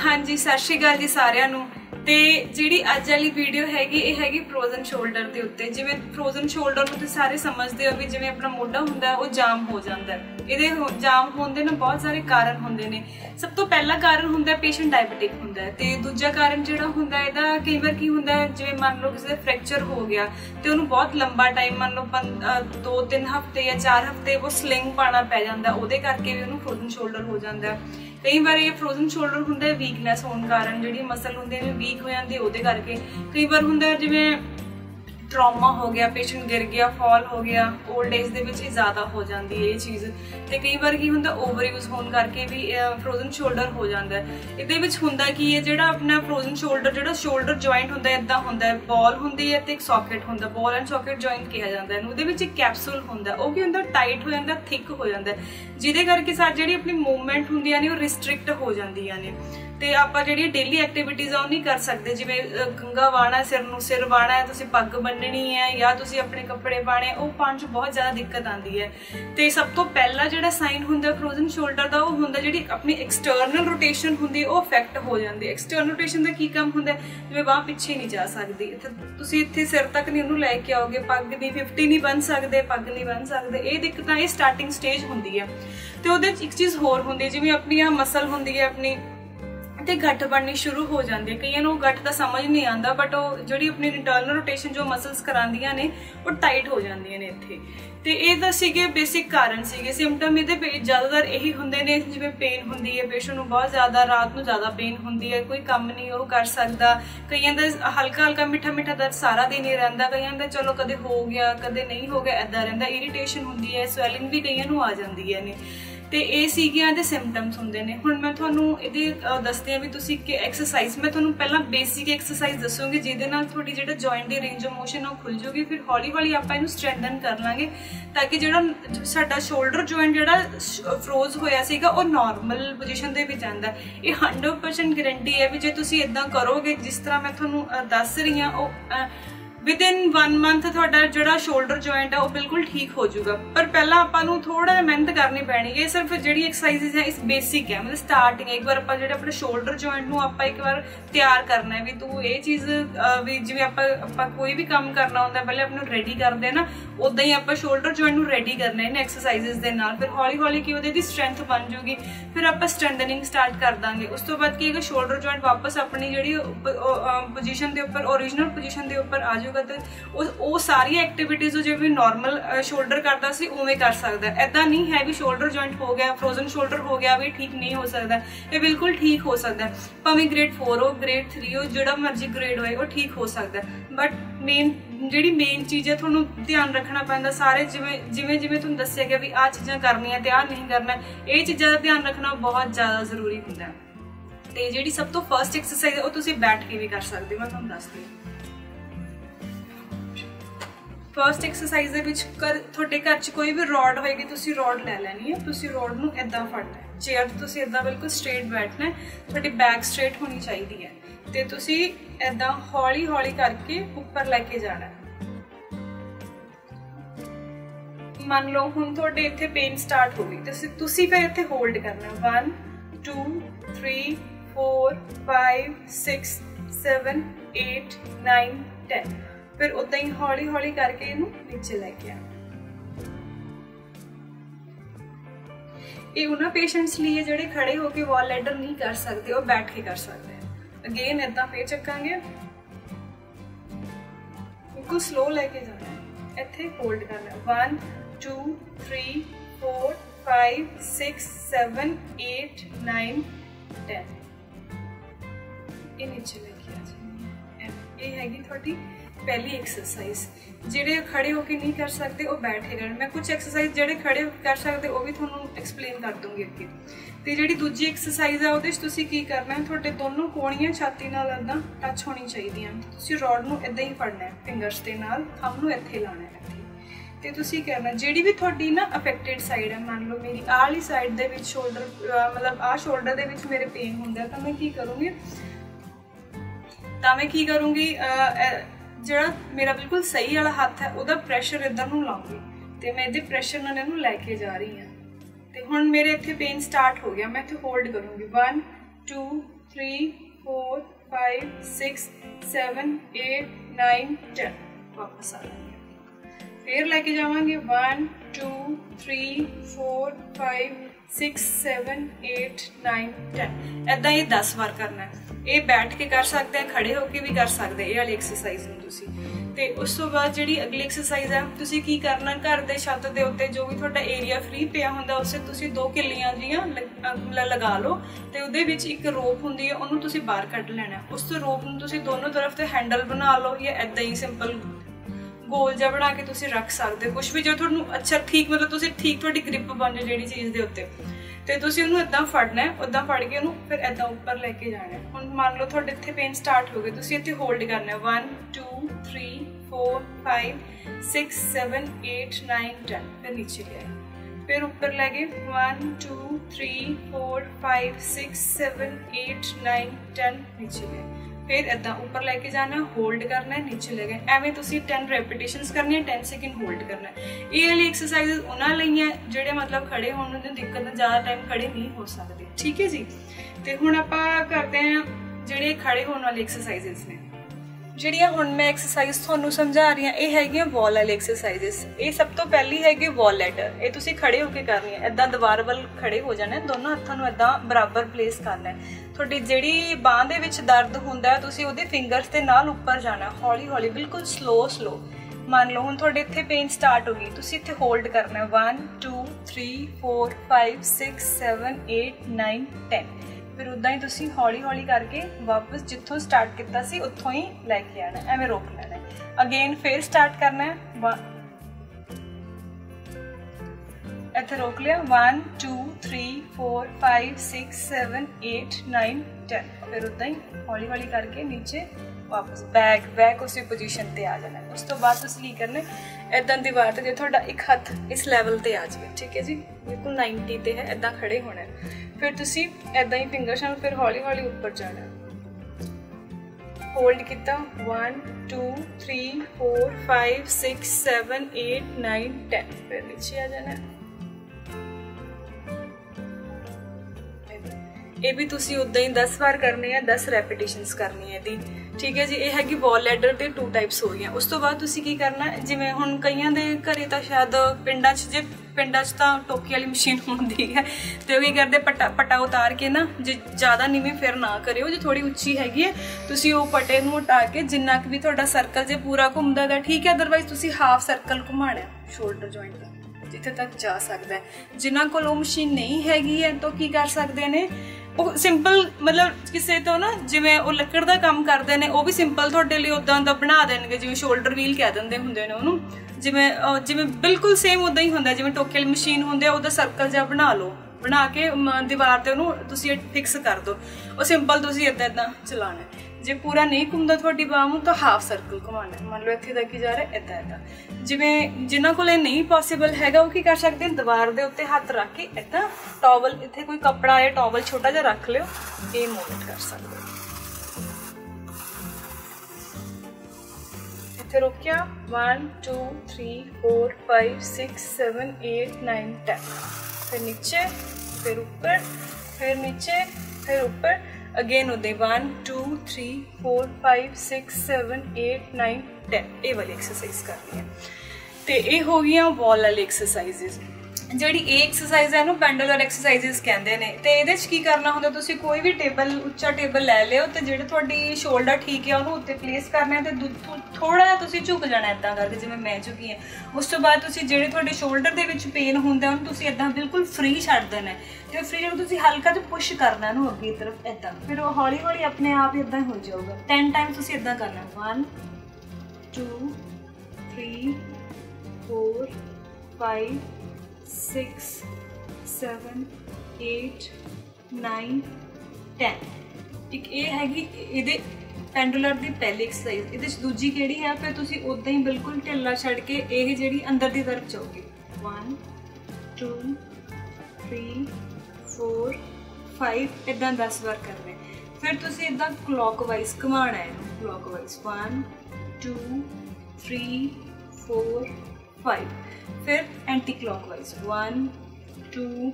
हाँ जी, सत श्री अकाल जी सारिਆਂ ਨੂੰ। ਤੇ ਜਿਹੜੀ ਅੱਜ ਵਾਲੀ ਵੀਡੀਓ ਹੈਗੀ ਇਹ ਹੈਗੀ ਫਰੋਜ਼ਨ ਸ਼ੋਲਡਰ ਦੇ ਉੱਤੇ। ਜਿਵੇਂ ਫਰੋਜ਼ਨ ਸ਼ੋਲਡਰ ਨੂੰ ਤੁਸੀਂ ਸਾਰੇ ਸਮਝਦੇ ਹੋ ਵੀ ਜਿਵੇਂ ਆਪਣਾ ਮੋਢਾ ਹੁੰਦਾ ਉਹ ਜਾਮ ਹੋ ਜਾਂਦਾ ਹੈ। ਇਹਦੇ ਜਾਮ ਹੋਣ ਦੇ ਨਾ ਬਹੁਤ ਸਾਰੇ ਕਾਰਨ ਹੁੰਦੇ ਨੇ। ਸਭ ਤੋਂ ਪਹਿਲਾ ਕਾਰਨ ਹੁੰਦਾ ਪੇਸ਼ੈਂਟ ਡਾਇਬੀਟਿਕ ਹੁੰਦਾ ਹੈ ਤੇ ਦੂਜਾ ਕਾਰਨ ਜਿਹੜਾ ਹੁੰਦਾ ਇਹਦਾ ਕਈ ਵਾਰ ਕੀ ਹੁੰਦਾ ਜਿਵੇਂ ਮੰਨ ਲਓ ਕਿਸੇ ਦਾ ਫ੍ਰੈਕਚਰ ਹੋ ਗਿਆ ਤੇ ਉਹਨੂੰ ਬਹੁਤ ਲੰਬਾ ਟਾਈਮ ਮੰਨ ਲਓ 2-3 ਹਫ਼ਤੇ ਜਾਂ 4 ਹਫ਼ਤੇ ਉਹ ਸਲਿੰਗ ਪਾਣਾ ਪੈ ਜਾਂਦਾ, ਉਹਦੇ ਕਰਕੇ ਵੀ ਉਹਨੂੰ ਫਰੋਜ਼ਨ ਸ਼ੋਲਡਰ ਹੋ ਜਾਂਦਾ। कई बार ये फ्रोजन शोल्डर होंगे वीकनैस होने कारण जी मसल होंगे वीक हो जाती है, करके कई बार होंगे जिमें ट्रॉमा हो गया, पेशेंट गिर गया, फॉल हो गया, ओल्ड एज के ज़्यादा हो जाती है ये चीज़। तो कई बार की होंगे ओवर यूज होने करके भी फ्रोजन शोल्डर हो जाता है। ये होंगे कि जो अपना फ्रोजन शोल्डर जो शोल्डर जॉइंट होंगे इदा होंगे बॉल होंगी है तो एक सॉकेट होंगे, बॉल एंड सॉकेट जॉइंट कहा जाता है। वो एक कैप्सूल होंगे वो की होंगे टाइट हो जाता, थिक हो जाता है, जिदे करके सारी जी अपनी मूवमेंट होंगे ने रिस्ट्रिक्ट हो जांदियां ने। तो आप जी डेली एक्टिविटीज़ आ नहीं कर सकते, जिवें कंघा वाहना, सिर वाहना है, तुसीं पग बन्ननी है या तुसीं अपने कपड़े पाने, वो पाउण च बहुत ज़्यादा दिक्कत आती है। तो सब तो पहला जो साइन होंगे फ्रोजन शोल्डर का वो होंगे जी अपनी एक्सटर्नल रोटेशन होंगी वो अफेक्ट हो जाती है। एक्सटर्नल रोटेशन का की काम होंगे जिवें बांह पिछे नहीं जा सकती, तुसीं इत्थे सिर तक नहीं उन्होंने लैके आओगे, पग नहीं 50 नहीं बन सकते, पग नहीं बन सकते, ये दिक्कत ये स्टार्टिंग स्टेज होंगी है। तो वो एक चीज़ होर होंगी जिवें अपनी मसल होंगी है अपनी ते गठ बननी शुरू हो जाती है। कईयां नूं गठ का समझ नहीं आता बट वो जी अपनी इंटरनल रोटेशन जो मसल्स करांदियां ने वो टाइट हो जांदियां ने इत्थे। तो ये तो सीगे बेसिक कारण सीगे। सिम्पटम ये ज़्यादातर यही होंगे ने जिवें पेन होंदी है, पेशेंट नूं बहुत ज़्यादा रात नूं ज़्यादा पेन होंदी है, कोई काम नहीं वो कर सकता, कईयां दा हल्का हल्का मिठा मिठा दर्द सारा दिन ही रहिंदा, कईयां दा चलो कदे हो गया कदे नहीं हो गया इदां रहिंदा, इरीटेशन होंदी है, स्वैलिंग भी कईयां नूं आ जांदी है ने। तो ये सीगियां दे सिम्पटम्स होंदे ने। हुण मैं तुहानूं इहदे दसदी हां भी तुसीं एक्सरसाइज मैं तुहानूं पहलां बेसिक एक्सरसाइज दसूंगी जिहदे नाल तुहाडी जिहड़ा joint the range of motion वो खुल जूगी, फिर हौली हौली आपां इहनूं स्ट्रैंथन कर लांगे ताकि जिहड़ा साडा शोल्डर जॉइंट जिहड़ा फ्रोज होया सीगा वो नॉर्मल पोजीशन दे विच आंदा। ये 100% गारंटी है भी जे तुसीं इदां करोगे जिस तरह मैं तुहानूं दस रही हां वो विदिन 1 मंथ तुहाडा जिहड़ा शोल्डर जॉइंट है वो बिल्कुल ठीक हो जाऊगा। पर पहला आपां नूं थोड़ा जिहा मेहनत करनी पैनी। ये सिर्फ जिहड़ी एक्सरसाइज़ है इस बेसिक है, मतलब स्टार्टिंग एक बार आपां जिहड़े अपने शोल्डर जॉइंट नूं आपां एक बार तैयार करना है भी तू ये चीज़ भी जिवें आपां कोई भी काम करना होंदा पहले अपने रेडी करदे हैं ना, उदां ही आपां शोल्डर जॉइंट नूं रेडी करना है एक्सरसाइज़ दे नाल। फिर हौली हौली की उहदी स्ट्रैंथ बन जूगी, फिर आपां स्ट्रैंथनिंग स्टार्ट कर दांगे। उस तो बाद की शोल्डर जॉइंट वापस अपनी जिहड़ी पोजीशन के उपर ओरिजिनल पोजीशन के उपर आ जाऊगा तो वो सारी एक्टिविटीज़ जिवें नॉर्मल शोल्डर करता सी उवें कर सकता है। ऐदा नहीं है भी शोल्डर जॉइंट हो गया फ्रोजन शोल्डर हो गया भी ठीक नहीं हो सकता, ये बिल्कुल ठीक हो सकता है। भावें ग्रेड 4 हो ग्रेड 3 हो जिहड़ा मर्जी ग्रेड होए वो ठीक हो सकता है। बट मेन चीज़ है तुहानूं ध्यान रखना पैंदा सारे जिवें तुहानूं दस्सिया गया भी आ चीज़ां करनियां ते आ नहीं करना, ये चीज़ां दा ध्यान रखना बहुत ज़्यादा जरूरी होंदा है। ते जिहड़ी सब तो फर्स्ट एक्सरसाइज है वो तुसीं बैठ के भी कर सकदे हो, मैं तुहानूं दसदी हां। फर्स्ट एक्सरसाइज दे विच तुहाडे घर च कोई भी रॉड होएगी तुसीं रॉड लै लैनी है, तुसीं रॉड नूं इदां फड़ना है, चेयर ते तुसीं इदां बिल्कुल स्ट्रेट बैठना है, तुहाडी बैक स्ट्रेट होनी चाहिदी है ते तुसीं इदां हौली हौली करके उपर लैके जाना है। मान लो हुण तुहाडे इत्थे पेन स्टार्ट हो गई, तुसीं फिर इत्थे होल्ड करना 1 2 3 4 5 6 7 8 9 10, फिर उदा ही हौली हौली करके इनू नीचे लैके आना। ये उन्होंने पेशेंट्स लिए जिहड़े खड़े होकर वॉल लैडर नहीं कर सकते वो बैठ के कर सकते हैं। अगेन इदा फिर चकांगे, बिल्कुल स्लो लैके जाना है, इत्थे होल्ड करना 1 2 3 4 5 6 7 8 9 10, ये नीचे लैके आ जाए। ये हैगी थोड़ी पहली एक्सरसाइज। जिहड़े खड़े होकर नहीं कर सकते वो बैठे रहन। मैं कुछ एक्सरसाइज जिहड़े खड़े कर सकते वो भी तुहानूं एक्सप्लेन कर दूंगी अगे। तो जिहड़ी दूजी एक्सरसाइज है उहदे च तुसीं की करना है, तुहाडे दोनों कोणियां छाती नाल इदां टच होनी चाहिदियां, तुसीं रॉड नूं इदां ही फड़ना है फिंगर्स दे नाल, थंब नूं इत्थे लाना है इत्थे। तो तुसीं करना जिहड़ी भी तुहाडी ना अफेक्टेड साइड है, मान लो मेरी आह वाली साइड दे विच शोल्डर मतलब आह शोल्डर दे विच मेरे पेन हुंदा तां मैं की करूँगी जिहड़ा मेरा बिल्कुल सही वाला हाथ है वह प्रैशर इधर नूं लाऊंगी तो मैं इहदे प्रैशर नाल इहनूं लैके जा रही हाँ। तो हुण मेरे इत्थे पेन स्टार्ट हो गया, मैं इत्थे होल्ड करूँगी 1 2 3 4 5 6 7 8 9 10 वापस आ जाएंगे। फिर लेके जावांगे 1 2 3 4 5 6 7 8 9 10 ऐदा ही 10 बार करना है। ये बैठ के कर सकते हैं, खड़े होके भी कर सकते ये वाली एक्सरसाइज ਨੂੰ ਤੁਸੀਂ। ਤੇ ਉਸ ਤੋਂ ਬਾਅਦ ਜਿਹੜੀ ਅਗਲੀ ਐਕਸਰਸਾਈਜ਼ ਹੈ ਤੁਸੀਂ ਕੀ ਕਰਨਾ, ਘਰ ਦੇ ਛੱਤ ਦੇ ਉੱਤੇ ਜੋ ਵੀ ਤੁਹਾਡਾ ਏਰੀਆ ਫ੍ਰੀ ਪਿਆ ਹੁੰਦਾ ਉਸੇ ਤੁਸੀਂ 2 ਕਿੱਲੀਆਂ ਦੀਆਂ ਲਗਾ ਲਓ ਤੇ ਉਹਦੇ ਵਿੱਚ ਇੱਕ ਰੋਪ ਹੁੰਦੀ ਹੈ, ਉਹਨੂੰ ਤੁਸੀਂ ਬਾਹਰ ਕੱਢ ਲੈਣਾ। ਉਸ ਤੋਂ ਰੋਪ ਨੂੰ ਤੁਸੀਂ ਦੋਨੋਂ ਤਰਫ ਤੇ ਹੈਂਡਲ ਬਣਾ ਲਓ ਜਾਂ ਐਦਾਂ ਹੀ ਸਿੰਪਲ ਗੋਲ ਜਿਹਾ ਬਣਾ ਕੇ ਤੁਸੀਂ ਰੱਖ ਸਕਦੇ ਹੋ, ਕੁਛ ਵੀ ਜੋ ਤੁਹਾਨੂੰ ਅੱਛਾ ਠੀਕ ਮਤਲਬ ਤੁਸੀਂ ਠੀਕ ਤੁਹਾਡੀ ਗ੍ਰਿਪ ਬਣ ਜਾਏ ਜਿਹੜੀ ਚੀਜ਼ ਦੇ ਉੱਤੇ। ਤੇ ਤੁਸੀਂ ਉਹਨੂੰ ਇਦਾਂ ਫੜਨਾ ਹੈ, ਉਦਾਂ ਫੜ ਕੇ ਉਹਨੂੰ ਫਿਰ ਇਦਾਂ ਉੱਪਰ ਲੈ ਕੇ ਜਾਣਾ। ਹੁਣ ਮੰਨ ਲਓ ਤੁਹਾਡੇ ਇੱਥੇ ਪੇਨ ਸਟਾਰਟ ਹੋ ਗਏ, ਤੁਸੀਂ ਇੱਥੇ ਹੋਲਡ ਕਰਨਾ 1 2 3 4 5 6 7 8 9 10 ਫਿਰ नीचे ले आए, फिर ऊपर ले गए 1 2 3 4 5 6 7 8 9 10 नीचे ले, फिर इदा ऊपर लेके जाना, होल्ड करना है, नीचे ले गए। एवें तुसी 10 रेपिटेशंस करनी है, 10 सेकंड होल्ड करना है। ये वाली एक्सरसाइज उन्हां लई है ਜਿਹੜੇ मतलब खड़े होने दी दिक्कत ना, ज़्यादा टाइम खड़े नहीं हो सकते, ठीक है जी। तो हुण आपां करते हैं ਜਿਹੜੇ खड़े होने वाली एक्सरसाइजेस ने। ਜਿਹੜੀਆਂ ਹੁਣ मैं एक्सरसाइज ਤੁਹਾਨੂੰ ਸਮਝਾ ਰਹੀ ਹਾਂ ਇਹ ਹੈਗੀਆਂ ਵॉल ਵਾਲੀ एक्सरसाइजेस। ਇਹ ਸਭ ਤੋਂ ਪਹਿਲੀ ਹੈਗੀ वॉल ਲੈਟਰ। ਇਹ ਤੁਸੀਂ ਖੜੇ ਹੋ ਕੇ ਕਰਨੀ ਹੈ, ਇਦਾਂ ਦੀਵਾਰ ਵੱਲ ਖੜੇ ਹੋ ਜਾਣਾ, ਦੋਨੋਂ ਹੱਥਾਂ ਨੂੰ ਇਦਾਂ ਬਰਾਬਰ ਪਲੇਸ ਕਰਨਾ ਹੈ। ਤੁਹਾਡੀ ਜਿਹੜੀ ਬਾਂਹ ਦੇ ਵਿੱਚ ਦਰਦ ਹੁੰਦਾ ਤੁਸੀਂ ਉਹਦੇ ਫਿੰਗਰਸ ਦੇ ਨਾਲ ਉੱਪਰ ਜਾਣਾ, ਹੌਲੀ ਹੌਲੀ ਬਿਲਕੁਲ ਸਲੋ। ਮੰਨ ਲਓ ਹੁਣ ਤੁਹਾਡੇ ਇੱਥੇ ਪੇਨ ਸਟਾਰਟ ਹੋ ਗਈ, ਤੁਸੀਂ ਇੱਥੇ ਹੋਲਡ ਕਰਨਾ 1 2 3 4 5 6 7 8 9 10। फिर उदा ही तुसी हौली हौली करके वापस जिथों स्टार्ट किया सी उत्थों ही लैके आना, एवें रोक लेना है। अगेन फिर स्टार्ट करना है, इत्थे रोक लिया 1 2 3 4 5 6 7 8 9 10। फिर उदा ही हौली हौली करके नीचे वापस बैक उसी पोजीशन ते आ जाना। उस तो बाद तुसी की करना इदां दीवार ते जो तुहाडा एक हथ इस लैवल ते आ जाए, ठीक है जी, बिल्कुल 90 ते है, इदां खड़े होना है। फिर तुसी इदां ही फिंगर्स नाल फिर हौली हौली ऊपर जाना, होल्ड किया 1 2 3 4 5 6 7 8 9 10। फिर नीचे आ जाना। ये भी तुसी उदा ही 10 बार करने हैं, 10 रेपिटेशंस करनी है दी, ठीक है जी। ये हैगी वॉल लैडर ते 2 टाइप्स हो गई। उस तो बाद तुसी की करना जिवें हुण कईयां दे घरे तां शायद पिंडां 'च जे पिंडां 'च तां टोकी वाली मशीन हुंदी है ते ओह की करदे पट्टा उतार के ना, जे ज़्यादा नीवीं फिर ना करियो, जे थोड़ी उच्ची हैगी है तुसी ओह पट्टे नूं हटा के जिन्ना क भी तुहाडा सर्कल जे पूरा घुमदा दा ठीक है, अदरवाइज तुसी हाफ सर्कल घुमाना शोल्डर जॉइंट दा जिथे तक जा सकता है। जिन्हां कोल ओह मशीन नहीं हैगी है तो की कर सकते ने, ਉਹ ਸਿੰਪਲ मतलब ਕਿਸੇ ਤੋਂ ਨਾ ਜਿਵੇਂ ਉਹ ਲੱਕੜ ਦਾ ਕੰਮ ਕਰਦੇ ਨੇ ਉਹ ਵੀ ਸਿੰਪਲ ਤੁਹਾਡੇ ਲਈ ਉਦਾਂ ਦਾ ਬਣਾ ਦੇਣਗੇ, ਜਿਵੇਂ ਸ਼ੋਲਡਰ ਵੀਲ ਕਹਿ ਦਿੰਦੇ ਹੁੰਦੇ ਨੇ ਉਹਨੂੰ, ਜਿਵੇਂ ਬਿਲਕੁਲ ਸੇਮ ਉਦਾਂ ਹੀ ਹੁੰਦਾ ਜਿਵੇਂ ਟੋਕੇ ਵਾਲੀ ਮਸ਼ੀਨ ਹੁੰਦੀ ਆ, ਉਹਦਾ ਸਰਕਲ ਜਿਹਾ ਬਣਾ ਲਓ, ਬਣਾ ਕੇ ਦੀਵਾਰ ਤੇ ਉਹਨੂੰ ਤੁਸੀਂ ਫਿਕਸ ਕਰ ਦਿਓ। ਉਹ ਸਿੰਪਲ ਤੁਸੀਂ ਇਦਾਂ ਚਲਾਉਣਾ। ਜੇ ਪੂਰਾ ਨਹੀਂ ਘੁੰਮਦਾ ਤੁਹਾਡੀ ਬਾਂਹ ਨੂੰ ਤਾਂ ਹਾਫ ਸਰਕਲ ਘੁਮਾਉਣਾ। ਮੰਨ ਲਓ ਇੱਥੇ ਤੱਕ ਹੀ ਜਾ ਰਿਹਾ ਇਦਾਂ। ਜਿਵੇਂ ਜਿਨ੍ਹਾਂ ਕੋਲ ਇਹ ਨਹੀਂ ਪੋਸੀਬਲ ਹੈਗਾ ਉਹ ਕੀ ਕਰ ਸਕਦੇ ਨੇ, ਦੀਵਾਰ ਦੇ ਉੱਤੇ ਹੱਥ ਰੱਖ ਕੇ ਇਦਾਂ ਟਾਵਲ, ਇੱਥੇ ਕੋਈ ਕੱਪੜਾ ਜਾਂ ਟਾਵਲ ਛੋਟਾ ਜਿਹਾ ਰੱਖ ਲਿਓ, ਇਹ ਮੂਵਮੈਂਟ ਕਰ ਸਕਦੇ ਹੋ। ਇੱਥੇ ਰੋਕਿਆ 1 2 3 4 5 6 7 8 9 10। फिर नीचे, फिर ऊपर, फिर नीचे, फिर ऊपर, अगेन उदे 1 2 3 4 5 6 7 8 9 10। ये वाली एक्सरसाइज करनी है। तो ये हो गई वॉल वाली एक्सरसाइजेस। ਜਿਹੜੀ ਇਹ ਐਕਸਰਸਾਈਜ਼ ਹੈ ਇਹਨੂੰ ਪੈਂਡੂਲਰ ਐਕਸਰਸਾਈਜ਼ਸ ਕਹਿੰਦੇ ਨੇ। ਤੇ ਇਹਦੇ 'ਚ ਕੀ ਕਰਨਾ ਹੁੰਦਾ, ਤੁਸੀਂ ਕੋਈ ਵੀ ਟੇਬਲ, ਉੱਚਾ ਟੇਬਲ ਲੈ ਲਿਓ ਤੇ ਜਿਹੜੇ ਤੁਹਾਡੀ ਸ਼ੋਲਡਰ ਠੀਕ ਹੈ ਉਹਨੂੰ ਉੱਤੇ ਪਲੇਸ ਕਰਨਾ ਹੈ ਤੇ ਥੋੜਾ ਜਿਹਾ ਤੁਸੀਂ ਝੁਕ ਜਾਣਾ ਇਦਾਂ ਕਰਕੇ ਜਿਵੇਂ ਮੈਂ ਝੁਕੀ ਹਾਂ। ਉਸ ਤੋਂ ਬਾਅਦ ਤੁਸੀਂ ਜਿਹੜੇ ਤੁਹਾਡੇ ਸ਼ੋਲਡਰ ਦੇ ਵਿੱਚ ਪੇਨ ਹੁੰਦਾ ਉਹਨੂੰ ਤੁਸੀਂ ਇਦਾਂ ਬਿਲਕੁਲ ਫ੍ਰੀ ਛੱਡ ਦੇਣਾ। ਜੇ ਫ੍ਰੀ ਨੂੰ ਤੁਸੀਂ ਹਲਕਾ ਜਿਹਾ ਪੁਸ਼ ਕਰਨਾ ਇਹਨੂੰ ਅੱਗੇ ਤਰਫ ਇਦਾਂ, ਫਿਰ ਉਹ ਹੌਲੀ ਹੌਲੀ ਆਪਣੇ ਆਪ ਹੀ ਇਦਾਂ ਹੋ ਜਾਊਗਾ। 10 ਟਾਈਮ ਤੁਸੀਂ ਇਦਾਂ ਕਰਨਾ, 1 2 3 4 5 6 7 8 9 10। एक ये हैगी इहदे पेंडुलर दी पहली एक्सरसाइज। इहदे च दूजी किहड़ी है, फिर तुसी उदां ही बिल्कुल ढिल्ला छड़ के ये जिहड़ी अंदर दी तरफ जाओगे। 1 2 3 4 5 इदां 10 बार करना है। फिर तुसी इदां क्लॉकवाइज घुमाना है, क्लॉकवाइज 1 2 3 4 5। फिर एंटी क्लॉकवाइज 1 2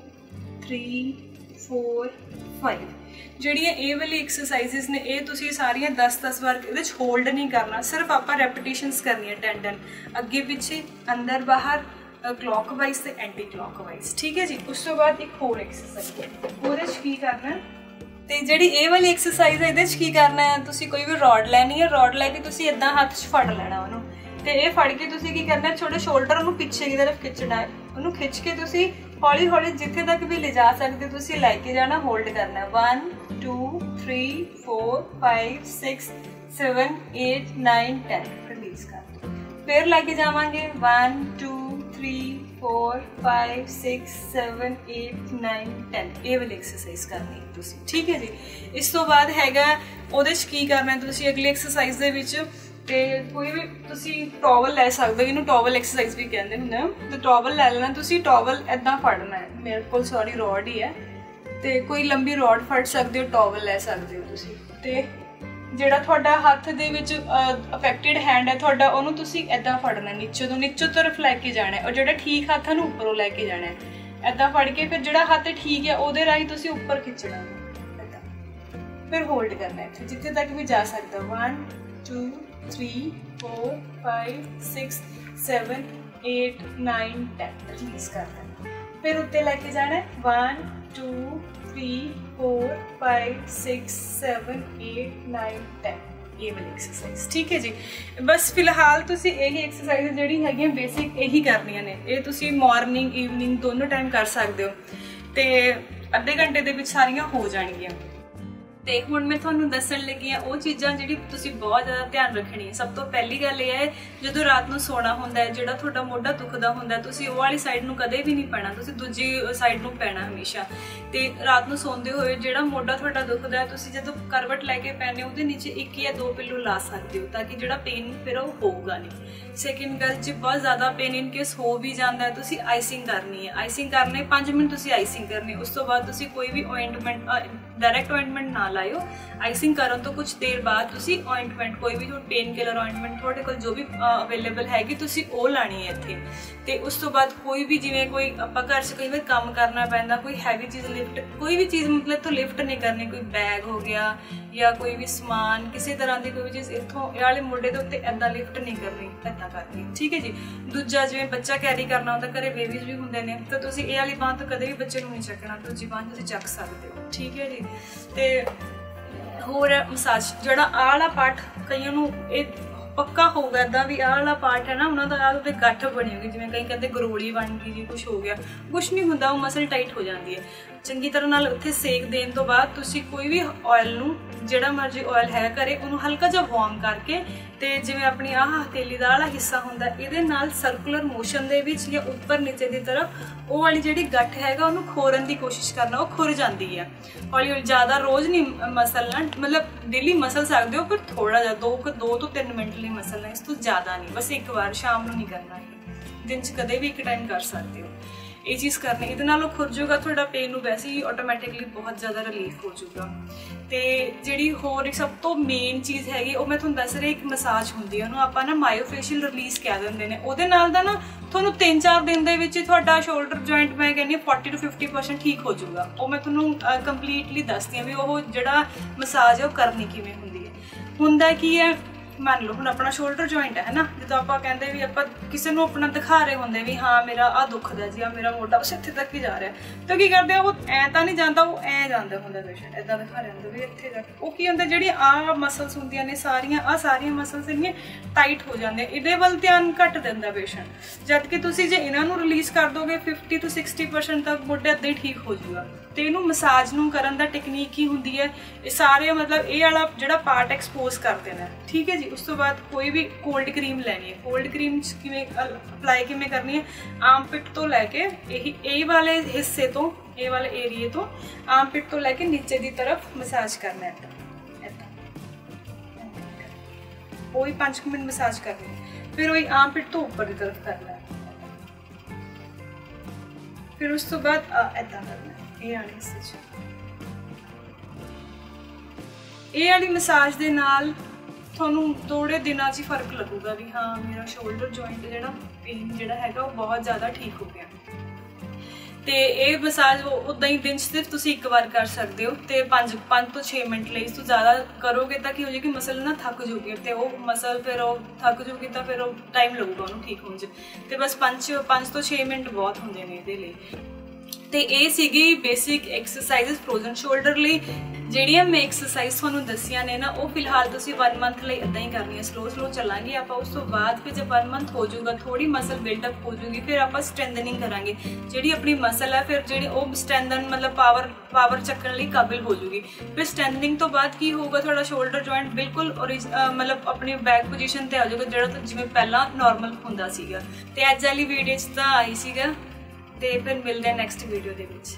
3 4 5 ਜਿਹੜੀਆਂ ਇਹ ਵਾਲੀ ਐਕਸਰਸਾਈਜ਼ਸ ਨੇ ਇਹ ਤੁਸੀਂ ਸਾਰੀਆਂ 10-10 ਵਾਰ ਇਹਦੇ ਚ ਹੋਲਡ ਨਹੀਂ ਕਰਨਾ, ਸਿਰਫ ਆਪਾਂ ਰੈਪੀਟੀਸ਼ਨਸ ਕਰਨੀਆਂ 10-10 ਅੱਗੇ ਪਿੱਛੇ ਅੰਦਰ ਬਾਹਰ ਕਲੌਕਵਾਈਜ਼ ਤੇ ਐਂਟੀ ਕਲੌਕਵਾਈਜ਼। ਠੀਕ ਹੈ ਜੀ। ਉਸ ਤੋਂ ਬਾਅਦ ਇੱਕ ਹੋਰ ਐਕਸਰਸਾਈਜ਼ ਹੈ, ਉਹਦੇ ਚ ਕੀ ਕਰਨਾ ਤੇ ਜਿਹੜੀ ਇਹ ਵਾਲੀ ਐਕਸਰਸਾਈਜ਼ ਹੈ ਇਹਦੇ ਚ ਕੀ ਕਰਨਾ ਹੈ, ਤੁਸੀਂ ਕੋਈ ਵੀ ਰੋਡ ਲੈਣੀ ਹੈ, ਰੋਡ ਲੈ ਕੇ ਤੁਸੀਂ ਇਦਾਂ ਹੱਥ 'ਚ ਫੜ ਲੈਣਾ ਉਹਨੂੰ ਤੇ ਇਹ ਫੜ ਕੇ ਤੁਸੀਂ ਕੀ ਕਰਨਾ ਛੋਟੇ ਸ਼ੋਲਡਰ ਨੂੰ ਪਿੱਛੇ ਦੀ ਤਰਫ ਖਿੱਚਣਾ ਹੈ, ਉਹਨੂੰ ਖਿੱਚ ਕੇ ਤੁਸੀਂ ਹੌਲੀ ਹੌਲੀ ਜਿੱਥੇ ਤੱਕ ਵੀ ਲਿਜਾ ਸਕਦੇ ਤੁਸੀਂ ਲੈ ਕੇ ਜਾਣਾ, ਹੋਲਡ ਕਰਨਾ 1 2 3 4 5 6 7 8 9 10 ਰਿਲੀਜ਼ ਕਰ ਦਿਓ। ਫਿਰ ਲੈ ਕੇ ਜਾਵਾਂਗੇ 1 2 3 4 5 6 7 8 9 10 ਇਹ ਵਾਲੀ ਐਕਸਰਸਾਈਜ਼ ਕਰਨੀ ਹੈ ਤੁਸੀਂ। ਠੀਕ ਹੈ ਜੀ। ਇਸ ਤੋਂ ਬਾਅਦ ਹੈਗਾ ਉਹਦੇ 'ਚ ਕੀ ਕਰਨਾ ਤੁਸੀਂ ਅਗਲੀ ਐਕਸਰਸਾਈਜ਼ ਦੇ ਵਿੱਚ ਤੇ ਕੋਈ ਵੀ ਤੁਸੀਂ ਟਾਵਲ ਲੈ ਸਕਦੇ ਹੋ, ਇਹਨੂੰ ਟਾਵਲ ਐਕਸਰਸਾਈਜ਼ ਵੀ ਕਹਿੰਦੇ ਹੁੰਦੇ ਆ। ਤੇ ਟਾਵਲ ਲੈ ਲੈਣਾ ਤੁਸੀਂ, ਟਾਵਲ ਇਦਾਂ ਫੜਨਾ ਹੈ, ਮੇਰੇ ਕੋਲ ਸੌਰੀ ਰੋਡ ਹੀ ਹੈ ਤੇ ਕੋਈ ਲੰਬੀ ਰੋਡ ਫੜ ਸਕਦੇ ਹੋ, ਟਾਵਲ ਲੈ ਸਕਦੇ ਹੋ ਤੁਸੀਂ। ਤੇ ਜਿਹੜਾ ਤੁਹਾਡਾ ਹੱਥ ਦੇ ਵਿੱਚ ਅਫੈਕਟਡ ਹੈਂਡ ਹੈ ਤੁਹਾਡਾ, ਉਹਨੂੰ ਤੁਸੀਂ ਇਦਾਂ ਫੜਨਾ ਨੀਚੋਂ ਤਰਫ ਲੈ ਕੇ ਜਾਣਾ, ਔਰ ਜਿਹੜਾ ਠੀਕ ਹੱਥ ਨੂੰ ਉੱਪਰੋਂ ਲੈ ਕੇ ਜਾਣਾ ਇਦਾਂ ਫੜ ਕੇ। ਫਿਰ ਜਿਹੜਾ ਹੱਥ ਠੀਕ ਹੈ ਉਹਦੇ ਰਾਹੀਂ ਤੁਸੀਂ ਉੱਪਰ ਖਿੱਚਣਾ ਇਦਾਂ, ਫਿਰ ਹੋਲਡ ਕਰਨਾ ਇੱਥੇ ਜਿੱਥੇ ਤੱਕ ਵੀ ਜਾ ਸਕਦਾ 1 2 3 4 5 6 7 8 9 10 ਰਿਲੀਜ਼ ਕਰ ਦੇਣਾ। ਫਿਰ ਉੱਤੇ ਲੈ ਕੇ ਜਾਣਾ 1 2 3 4 5 6 7 8 9 10 ਇਹ ਵਾਲੀ ਐਕਸਰਸਾਈਜ਼। ਠੀਕ ਹੈ ਜੀ। ਬਸ ਫਿਲਹਾਲ ਤੁਸੀਂ ਇਹੀ ਐਕਸਰਸਾਈਜ਼ ਜਿਹੜੀ ਹੈਗੀਆਂ ਬੇਸਿਕ ਇਹੀ ਕਰਨੀਆਂ ਨੇ, ਇਹ ਤੁਸੀਂ ਮਾਰਨਿੰਗ ਈਵਨਿੰਗ ਦੋਨੋਂ ਟਾਈਮ ਕਰ ਸਕਦੇ ਹੋ ਤੇ ਅੱਧੇ ਘੰਟੇ ਦੇ ਵਿੱਚ ਸਾਰੀਆਂ ਹੋ ਜਾਣਗੀਆਂ। ਤੇ ਹੁਣ ਮੈਂ ਤੁਹਾਨੂੰ ਦੱਸਣ ਲੱਗੀ ਹਾਂ ਉਹ ਚੀਜ਼ਾਂ ਜਿਹੜੀ ਤੁਸੀਂ ਬਹੁਤ ਜ਼ਿਆਦਾ ਧਿਆਨ ਰੱਖਣੀ ਹੈ। ਸਭ ਤੋਂ ਪਹਿਲੀ ਗੱਲ ਇਹ ਹੈ, ਜਦੋਂ ਰਾਤ ਨੂੰ ਸੋਣਾ ਹੁੰਦਾ ਹੈ, ਜਿਹੜਾ ਤੁਹਾਡਾ ਮੋਢਾ ਦੁਖਦਾ ਹੁੰਦਾ ਤੁਸੀਂ ਉਹ ਵਾਲੀ ਸਾਈਡ ਨੂੰ ਕਦੇ ਵੀ ਨਹੀਂ ਪੈਣਾ, ਤੁਸੀਂ ਦੂਜੀ ਸਾਈਡ ਨੂੰ ਪੈਣਾ ਹਮੇਸ਼ਾ। ਤੇ ਰਾਤ ਨੂੰ ਸੌਂਦੇ ਹੋਏ ਜਿਹੜਾ ਮੋਢਾ ਤੁਹਾਡਾ ਦੁਖਦਾ ਹੈ ਤੁਸੀਂ ਜਦੋਂ ਕਰਵਟ ਲੈ ਕੇ ਪੈਣੇ ਉਹਦੇ ਨੀਚੇ 1 ਜਾਂ 2 ਪਿੱਲੋ ਲਾ ਸਕਦੇ ਹੋ ਤਾਂ ਕਿ ਜਿਹੜਾ ਪੇਨ ਫਿਰ ਉਹ ਹੋਊਗਾ ਨਹੀਂ। ਸੈਕਿੰਡ ਗੱਲ, ਜੇ ਬਹੁਤ ਜ਼ਿਆਦਾ ਪੇਨ ਇਨ ਕੇਸ ਹੋ ਵੀ ਜਾਂਦਾ ਹੈ ਤੁਸੀਂ ਆਈਸਿੰਗ ਕਰਨੀ ਹੈ। ਆਈਸਿੰਗ ਕਰਨੇ 5 ਮਿੰਟ ਤੁਸੀਂ ਆਈਸਿੰਗ ਕਰਨੀ, ਉਸ ਤੋਂ ਬਾਅਦ ਤੁਸੀਂ ਕੋਈ ਵੀ ਓਇੰਟਮੈਂਟ ਡਾਇਰੈਕਟ ਓਇੰਟਮੈਂਟ ਨਾ ਲਾਇਓ। ਆਈਸਿੰਗ ਕਰਨ ਤੋਂ ਕੁਝ ਦੇਰ ਬਾਅਦ ਤੁਸੀਂ ਓਇੰਟਮੈਂਟ ਕੋਈ ਵੀ ਪੇਨ ਕਿਲਰ ਓਇੰਟਮੈਂਟ ਤੁਹਾਡੇ ਕੋਲ ਜੋ ਵੀ ਅਵੇਲੇਬਲ ਹੈਗੀ ਤੁਸੀਂ ਉਹ ਲਾਣੀ ਹੈ ਇੱਥੇ। ਤੇ ਉਸ ਤੋਂ ਬਾਅਦ ਕੋਈ ਵੀ ਜਿਵੇਂ ਕੋਈ ਆਪਾਂ ਘਰ 'ਚ ਕਈ ਵਾਰ ਕੰਮ ਕਰਨਾ ਪੈਂਦਾ, ਕੋਈ ਹੈਵੀ ਚੀਜ਼ ਲਿਫਟ, ਕੋਈ ਵੀ ਚੀਜ਼ ਮਤਲਬ ਤੋਂ ਲਿਫਟ ਨਹੀਂ ਕਰਨੀ, ਕੋਈ ਬੈਗ ਹੋ ਗਿਆ ਜਾਂ ਕੋਈ ਵੀ ਸਮਾਨ ਕਿਸੇ ਤਰ੍ਹਾਂ ਦੀ ਕੋਈ ਚੀਜ਼ ਇੱਥੋਂ ਇਹ ਵਾਲੇ ਮੋਢੇ ਦੇ ਉੱਤੇ ਏਦਾਂ ਲਿਫਟ ਨਹੀਂ ਕਰਨੀ ਏਦਾਂ ਕਰਕੇ। ਠੀਕ ਹੈ ਜੀ। ਦੂਜਾ, ਜਿਵੇਂ ਬੱਚਾ ਕੈਰੀ ਕਰਨਾ ਹੁੰਦਾ, ਘਰੇ ਬੇਬੀਜ਼ ਵੀ ਹੁੰਦੇ ਨੇ, ਤਾਂ ਤੁਸੀਂ ਇਹ ਵਾਲੀ ਬਾਂਹ ਤੋਂ ਕਦੇ ਵੀ ਬੱਚੇ ਨੂੰ ਨਹੀਂ ਚੱਕਣਾ, ਦੂਜੀ ਬਾਂਹ ਤੁਸੀਂ ਚੱਕ ਸਕਦੇ ਹੋ। ਠੀਕ ਹੈ ਜੀ। ਤੇ ਹੋਰ ਮਸਾਜ, ਜਿਹੜਾ ਆਹ ਵਾਲਾ ਪਾਰਟ ਕਈਆਂ ਨੂੰ ਇਹ ਪੱਕਾ ਹੋਊਗਾ ਇਦਾਂ ਵੀ ਆਹ ਵਾਲਾ ਪਾਰਟ ਹੈ ਨਾ ਉਹਨਾਂ ਦਾ ਆਹ ਉਹਦੇ ਗੱਠ ਬਣੀ ਹੋਗੀ, ਜਿਵੇਂ ਕਈ ਕਹਿੰਦੇ ਗਰੋਲੀ ਬਣ ਗਈ ਜੀ, ਕੁਛ ਹੋ ਗਿਆ, ਕੁਛ ਨਹੀਂ ਹੁੰਦਾ, ਉਹ ਮਸਲ ਟਾਈਟ ਹੋ ਜਾਂਦੀ ਹੈ। ਚੰਗੀ ਤਰ੍ਹਾਂ ਨਾਲ ਉੱਥੇ ਸੇਕ ਦੇਣ ਤੋਂ ਬਾਅਦ ਤੁਸੀਂ ਕੋਈ ਵੀ ਆਇਲ ਨੂੰ, ਜਿਹੜਾ ਮਰਜ਼ੀ ਆਇਲ ਹੈ ਘਰੇ, ਉਹਨੂੰ ਹਲਕਾ ਜਿਹਾ ਵਾਰਮ ਕਰਕੇ ਤੇ ਜਿਵੇਂ ਆਪਣੀ ਆਹ ਹਥੇਲੀ ਦਾ ਵਾਲਾ ਹਿੱਸਾ ਹੁੰਦਾ ਇਹਦੇ ਨਾਲ ਸਰਕੂਲਰ ਮੋਸ਼ਨ ਦੇ ਵਿੱਚ ਜਾਂ ਉੱਪਰ ਨੀਚੇ ਦੀ ਤਰਫ ਉਹ ਵਾਲੀ ਜਿਹੜੀ ਗੱਠ ਹੈਗਾ ਉਹਨੂੰ ਖੋਰਨ ਦੀ ਕੋਸ਼ਿਸ਼ ਕਰਨਾ, ਉਹ ਖੁਰ ਜਾਂਦੀ ਹੈ ਹੌਲੀ ਹੌਲੀ। ਜ਼ਿਆਦਾ ਰੋਜ਼ ਨਹੀਂ ਮਸਲਣਾ, ਮਤਲਬ ਡੇਲੀ ਮਸਲ ਸਕਦੇ ਹੋ ਪਰ ਥੋੜਾ ਜਿਹਾ 2 ਤੋਂ 3 ਮਿੰਟ ਲਈ ਮਸਲਣਾ, ਇਸ ਤੋਂ ਜ਼ਿਆਦਾ ਨਹੀਂ। ਬਸ ਇੱਕ ਵਾਰ ਸ਼ਾਮ ਨੂੰ ਨਹੀਂ ਕਰਨਾ, ਦਿਨ 'ਚ ਕਦੇ ਵੀ ਇੱਕ ਟਾਈਮ ਕਰ ਸਕਦੇ ਹੋ ਇਹ ਚੀਜ਼ ਕਰਨੀ। ਇਹਦੇ ਨਾਲ ਉਹ ਖੁਰ ਜਾਊਗਾ, ਤੁਹਾਡਾ ਪੇਨ ਨੂੰ ਵੈਸੇ ਹੀ ਆਟੋਮੈਟਿਕਲੀ ਬਹੁਤ ਜ਼ਿਆਦਾ ਰਿਲੀਫ ਹੋ ਜਾਊਗਾ। ਤੇ ਜਿਹੜੀ ਹੋਰ ਇੱਕ ਸਭ ਤੋਂ ਮੇਨ ਚੀਜ਼ ਹੈਗੀ ਉਹ ਮੈਂ ਤੁਹਾਨੂੰ ਦੱਸ ਰਹੀ, ਇੱਕ ਮਸਾਜ ਹੁੰਦੀ ਹੈ, ਉਹਨੂੰ ਆਪਾਂ ਨਾ ਮਾਇਓਫੇਸ਼ੀਅਲ ਰਿਲੀਜ਼ ਕਹਿ ਦਿੰਦੇ ਨੇ। ਉਹਦੇ ਨਾਲ ਦਾ ਨਾ ਤੁਹਾਨੂੰ 3-4 ਦਿਨ ਦੇ ਵਿੱਚ ਤੁਹਾਡਾ ਸ਼ੋਲਡਰ ਜੁਆਇੰਟ ਮੈਂ ਕਹਿੰਦੀ 40 ਤੋਂ 50% ਠੀਕ ਹੋ ਜਾਊਗਾ। ਉਹ ਮੈਂ ਤੁਹਾਨੂੰ ਕੰਪਲੀਟਲੀ ਦੱਸਦੀ ਹਾਂ ਵੀ ਉਹ ਜਿਹੜਾ ਮਸਾਜ ਹੈ ਉਹ ਕਰਨੀ ਕਿਵੇਂ ਹੁੰਦੀ ਹੈ। ਹੁੰਦਾ ਕੀ ਹੈ, ਮੰਨ ਲਓ ਹੁਣ ਆਪਣਾ ਸ਼ੋਲਡਰ ਜੁਆਇੰਟ ਹੈ ਨਾ, ਜਦੋਂ ਆਪਾਂ ਕਹਿੰਦੇ ਵੀ ਆਪਾਂ ਕਿਸੇ ਨੂੰ ਆਪਣਾ ਦਿਖਾ ਰਹੇ ਹੁੰਦੇ ਵੀ ਹਾਂ ਮੇਰਾ ਆਹ ਦੁਖਦਾ ਜੀ, ਆ ਮੇਰਾ ਮੋਢਾ ਬਸ ਇੱਥੇ ਤੱਕ ਹੀ ਜਾ ਰਿਹਾ, ਤਾਂ ਕੀ ਕਰਦੇ ਆ ਉਹ ਐਂ ਤਾਂ ਨਹੀਂ ਜਾਂਦਾ, ਉਹ ਐਂ ਜਾਂਦਾ ਹੁੰਦਾ ਪੇਸ਼ੈਂਟ, ਏਦਾਂ ਦਿਖਾ ਰਿਹਾ ਹੁੰਦਾ ਵੀ ਇੱਥੇ ਜਾ ਕੇ। ਉਹ ਕੀ ਹੁੰਦਾ, ਜਿਹੜੀ ਆਹ ਮਸਲਸ ਹੁੰਦੀਆਂ ਨੇ ਸਾਰੀਆਂ ਮਸਲਸ ਇੰਨੀਆਂ ਟਾਈਟ ਹੋ ਜਾਂਦੀਆਂ, ਇਹਦੇ ਵੱਲ ਧਿਆਨ ਘੱਟ ਦਿੰਦਾ ਪੇਸ਼ੈਂਟ। ਜਦ ਕਿ ਤੁਸੀਂ ਜੇ ਇਹਨਾਂ ਨੂੰ ਰਿਲੀਜ਼ ਕਰ ਦੋਗੇ 50 ਤੋਂ 60% ਤੱਕ ਮੋਢਾ ਏਦਾਂ ਹੀ ਠੀਕ ਹੋ ਜਾਊਗਾ। ਤੇ ਇਹਨੂੰ ਮਸਾਜ ਨੂੰ ਕਰਨ ਦਾ ਟੈਕਨੀਕ ਕੀ ਹੁੰਦੀ ਹੈ, ਇਹ ਸਾਰੇ ਮਤਲਬ ਇਹ ਵਾਲਾ ਜਿਹੜਾ ਪਾਰਟ ਐਕਸਪੋਜ਼ ਕਰ ਦੇਣਾ। ਠੀਕ ਹੈ ਜੀ। ਉਸ ਤੋਂ ਬਾਅਦ ਕੋਈ ਵੀ ਕੋਲਡ ਕਰੀਮ ਲੈਣੀ ਹੈ, ਕੋਲਡ ਕਰੀਮ ਕਿਵੇਂ ਅਪਲਾਈ ਕਿਵੇਂ ਕਰਨੀ ਹੈ, ਆਰਮਪਿਟ ਤੋਂ ਲੈ ਕੇ ਇਹ ਵਾਲੇ ਹਿੱਸੇ ਤੋਂ, ਇਹ ਵਾਲੇ ਏਰੀਏ ਤੋਂ ਆਰਮਪਿਟ ਤੋਂ ਲੈ ਕੇ ਨੀਚੇ ਦੀ ਤਰਫ ਮਸਾਜ ਕਰਨਾ ਹੈ ਏਦਾਂ। ਉਹੀ 5 ਮਿੰਟ ਮਸਾਜ ਕਰਨੀ ਹੈ, ਫਿਰ ਉਹੀ ਆਰਮਪਿਟ ਤੋਂ ਉੱਪਰ ਦੀ ਤਰਫ ਕਰਨਾ ਹੈ, ਫਿਰ ਉਸ ਤੋਂ ਬਾਅਦ ਏਦਾਂ ਕਰਨਾ ਹੈ। ਇਹ ਵਾਲੇ ਹਿੱਸੇ 'ਚ ਇਹ ਵਾਲੀ ਮਸਾਜ ਦੇ ਨਾਲ ਤੁਹਾਨੂੰ ਥੋੜੇ ਦਿਨਾਂ 'ਚ ਹੀ ਫਰਕ ਲੱਗੂਗਾ ਵੀ ਹਾਂ ਮੇਰਾ ਸ਼ੋਲਡਰ ਜੁਆਇੰਟ ਜਿਹੜਾ ਪੇਨ ਜਿਹੜਾ ਹੈਗਾ ਉਹ ਬਹੁਤ ਜ਼ਿਆਦਾ ਠੀਕ ਹੋ ਗਿਆ। ਤੇ ਇਹ ਮਸਾਜ ਉਦਾਂ ਹੀ ਦਿਨ 'ਚ ਸਿਰਫ ਤੁਸੀਂ ਇੱਕ ਵਾਰ ਕਰ ਸਕਦੇ ਹੋ ਤੇ 5 ਤੋਂ 6 ਮਿੰਟ ਲਈ। ਇਸ ਤੋਂ ਜ਼ਿਆਦਾ ਕਰੋਗੇ ਤਾਂ ਕੀ ਹੋ ਜਾਏਗੀ, ਮਸਲ ਨਾ ਥੱਕ ਜੂਗੀ ਤੇ ਉਹ ਮਸਲ ਫਿਰ ਉਹ ਥੱਕ ਜੂਗੀ ਤਾਂ ਫਿਰ ਉਹ ਟਾਈਮ ਲੱਗੂਗਾ ਉਹਨੂੰ ਠੀਕ ਹੋਣ 'ਚ। ਤੇ ਬਸ 5 ਤੋਂ 6 ਮਿੰਟ ਬਹੁਤ ਹੁੰਦੇ ਨੇ ਇਹਦੇ ਲਈ। ਤੇ ਇਹ ਸੀਗੀ ਬੇਸਿਕ ਐਕਸਰਸਾਈਜ਼ਸ ਫਰੋਜ਼ਨ ਸ਼ੋਲਡਰ ਲਈ। ਜਿਹੜੀਆਂ ਮੈਂ ਐਕਸਰਸਾਈਜ਼ ਤੁਹਾਨੂੰ ਦੱਸੀਆਂ ਨੇ ਨਾ, ਉਹ ਫਿਲਹਾਲ ਤੁਸੀਂ 1 ਮੰਥ ਲਈ ਇੱਦਾਂ ਹੀ ਕਰਨੀ ਹੈ, ਸਲੋ ਚੱਲਾਂਗੇ ਆਪਾਂ। ਉਸ ਤੋਂ ਬਾਅਦ ਫਿਰ ਜਦ 1 ਮੰਥ ਹੋ ਜਾਊਗਾ, ਥੋੜੀ ਮਸਲ ਬਿਲਡਅਪ ਹੋ ਜੂਗੀ, ਫਿਰ ਆਪਾਂ ਸਟਰੈਂਥਨਿੰਗ ਕਰਾਂਗੇ। ਜਿਹੜੀ ਆਪਣੀ ਮਸਲ ਹੈ ਫਿਰ ਜਿਹੜੀ ਉਹ ਸਟਰੈਂਥਨ ਮਤਲਬ ਪਾਵਰ ਚੱਕਣ ਲਈ ਕਾਬਿਲ ਹੋ ਜੂਗੀ। ਫਿਰ ਸਟਰੈਂਥਨਿੰਗ ਤੋਂ ਬਾਅਦ ਕੀ ਹੋਊਗਾ, ਤੁਹਾਡਾ ਸ਼ੋਲਡਰ ਜੁਆਇੰਟ ਬਿਲਕੁਲ ਮਤਲਬ ਆਪਣੀ ਬੈਕ ਪੋਜੀਸ਼ਨ ਤੇ ਆ ਜਾਊਗਾ, ਜਿਹੜਾ ਜਿਵੇਂ ਪਹਿਲਾਂ ਨਾਰਮਲ ਹੁੰਦਾ ਸੀਗਾ। ਤੇ ਅੱਜ ਵਾਲੀ ਵੀਡੀਓ 'ਚ ਤਾਂ ਆਈ ਸੀਗਾ ਤੇ ਫਿਰ ਮਿਲਦੇ ਹਾਂ ਨੈਕਸਟ ਵੀਡੀਓ ਦੇ ਵਿੱਚ।